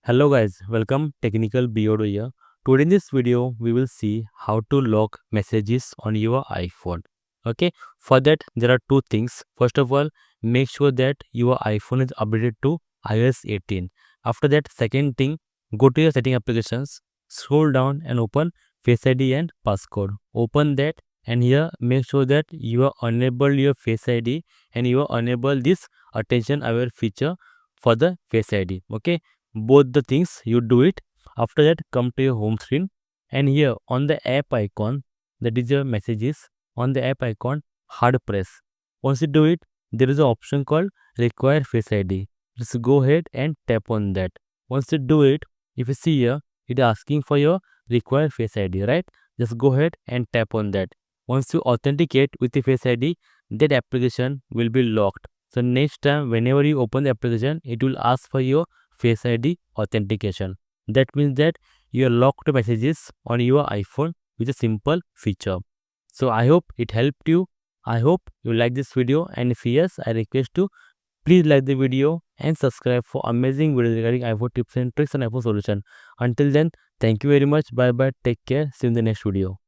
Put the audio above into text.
Hello guys, welcome Technical Beardo here. Today in this video, we will see how to lock messages on your iPhone. Okay, for that there are two things. First of all, make sure that your iPhone is updated to iOS 18. After that, second thing, go to your setting applications, scroll down and open Face ID and passcode. Open that and here make sure that you are enable your Face ID and you are enable this attention aware feature for the Face ID. Okay, both the things you do it. After that, come to your home screen and here on the app icon, that is your messages, on the app icon, hard press. Once you do it, there is an option called require Face ID. Just go ahead and tap on that. Once you do it, if you see here, it is asking for your require Face ID, right? Just go ahead and tap on that. Once you authenticate with the Face ID, that application will be locked. So next time whenever you open the application, it will ask for your Face ID authentication. That means that you are locked messages on your iPhone with a simple feature. So I hope it helped you. I hope you like this video, and if yes, I request you please like the video and subscribe for amazing videos regarding iPhone tips and tricks and iPhone solution. Until then, thank you very much. Bye bye. Take care. See you in the next video.